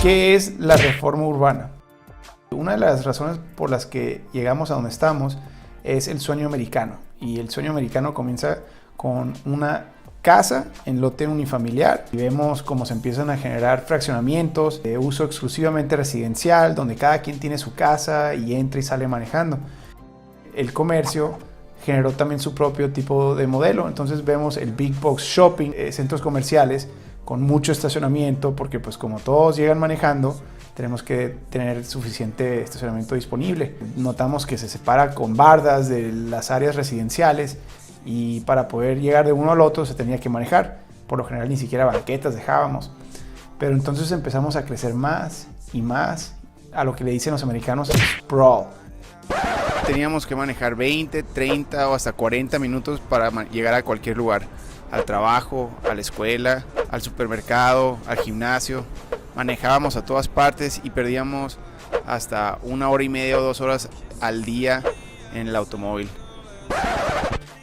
¿Qué es la reforma urbana? Una de las razones por las que llegamos a donde estamos es el sueño americano. Y el sueño americano comienza con una casa en lote unifamiliar. Y vemos cómo se empiezan a generar fraccionamientos de uso exclusivamente residencial, donde cada quien tiene su casa y entra y sale manejando. El comercio generó también su propio tipo de modelo. Entonces vemos el big box shopping, centros comerciales con mucho estacionamiento, porque pues como todos llegan manejando, tenemos que tener suficiente estacionamiento disponible. Notamos que se separa con bardas de las áreas residenciales y para poder llegar de uno al otro se tenía que manejar. Por lo general ni siquiera banquetas dejábamos. Pero entonces empezamos a crecer más y más a lo que le dicen los americanos sprawl. Teníamos que manejar 20, 30 o hasta 40 minutos para llegar a cualquier lugar. Al trabajo, a la escuela, al supermercado, al gimnasio. Manejábamos a todas partes y perdíamos hasta 1 hora y media o 2 horas al día en el automóvil.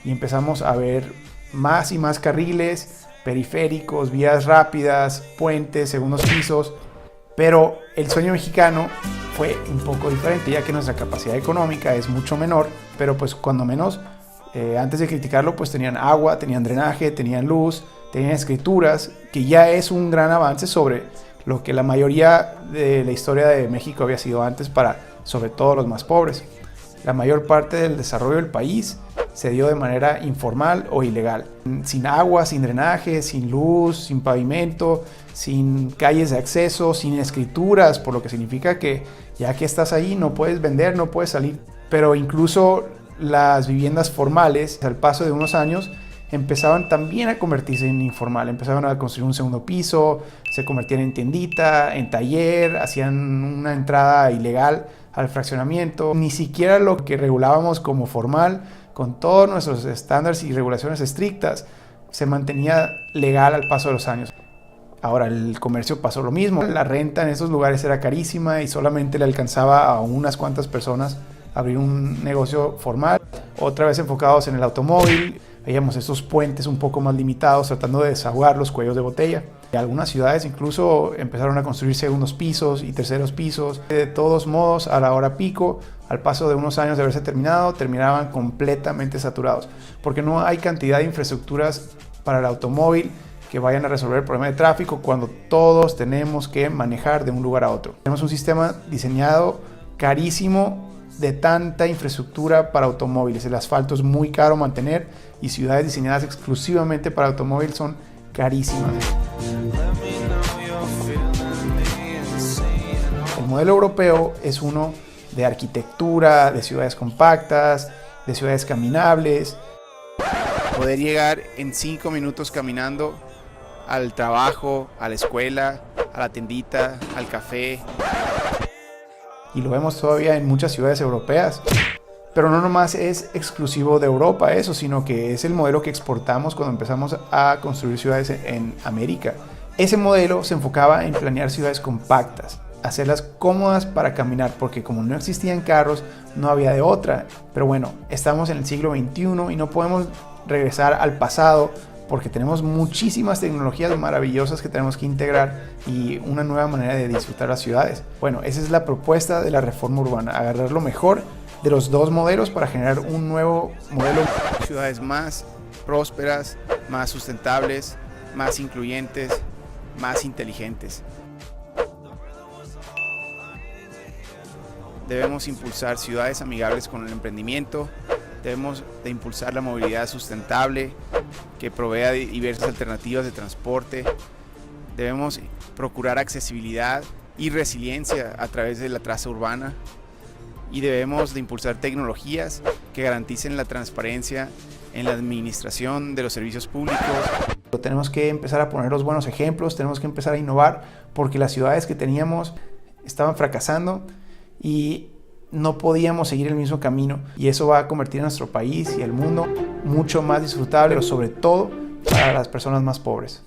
Y empezamos a ver más y más carriles, periféricos, vías rápidas, puentes, segundos pisos. Pero el sueño mexicano fue un poco diferente, ya que nuestra capacidad económica es mucho menor, pero pues cuando menos, antes de criticarlo, pues tenían agua, tenían drenaje, tenían luz, tenían escrituras, que ya es un gran avance sobre lo que la mayoría de la historia de México había sido antes para, sobre todo, los más pobres. La mayor parte del desarrollo del país se dio de manera informal o ilegal, sin agua, sin drenaje, sin luz, sin pavimento, sin calles de acceso, sin escrituras, por lo que significa que ya que estás ahí no puedes vender, no puedes salir. Pero incluso las viviendas formales, al paso de unos años, empezaban también a convertirse en informal. Empezaban a construir un segundo piso, se convertían en tiendita, en taller, hacían una entrada ilegal al fraccionamiento. Ni siquiera lo que regulábamos como formal, con todos nuestros estándares y regulaciones estrictas, se mantenía legal al paso de los años. Ahora el comercio pasó lo mismo. La renta en esos lugares era carísima y solamente le alcanzaba a unas cuantas personas abrir un negocio formal. Otra vez enfocados en el automóvil, veíamos estos puentes un poco más limitados tratando de desahogar los cuellos de botella. Y algunas ciudades incluso empezaron a construir segundos pisos y terceros pisos. De todos modos, a la hora pico, al paso de unos años de haberse terminado, terminaban completamente saturados, porque no hay cantidad de infraestructuras para el automóvil que vayan a resolver el problema de tráfico cuando todos tenemos que manejar de un lugar a otro. Tenemos un sistema diseñado carísimo de tanta infraestructura para automóviles. El asfalto es muy caro mantener y ciudades diseñadas exclusivamente para automóviles son carísimas. El modelo europeo es uno de arquitectura, de ciudades compactas, de ciudades caminables. Poder llegar en 5 minutos caminando al trabajo, a la escuela, a la tiendita, al café. Y lo vemos todavía en muchas ciudades europeas. Pero no nomás es exclusivo de Europa eso, sino que es el modelo que exportamos cuando empezamos a construir ciudades en América. Ese modelo se enfocaba en planear ciudades compactas, hacerlas cómodas para caminar, porque como no existían carros, no había de otra. Pero bueno, estamos en el siglo XXI y no podemos regresar al pasado, porque tenemos muchísimas tecnologías maravillosas que tenemos que integrar y una nueva manera de disfrutar las ciudades. Bueno, esa es la propuesta de la reforma urbana, agarrar lo mejor de los dos modelos para generar un nuevo modelo. Ciudades más prósperas, más sustentables, más incluyentes, más inteligentes. Debemos impulsar ciudades amigables con el emprendimiento. Debemos de impulsar la movilidad sustentable que provea diversas alternativas de transporte. Debemos procurar accesibilidad y resiliencia a través de la traza urbana. Y debemos de impulsar tecnologías que garanticen la transparencia en la administración de los servicios públicos. Tenemos que empezar a poner los buenos ejemplos, tenemos que empezar a innovar, porque las ciudades que teníamos estaban fracasando y no podíamos seguir el mismo camino, y eso va a convertir a nuestro país y el mundo mucho más disfrutable, pero sobre todo para las personas más pobres.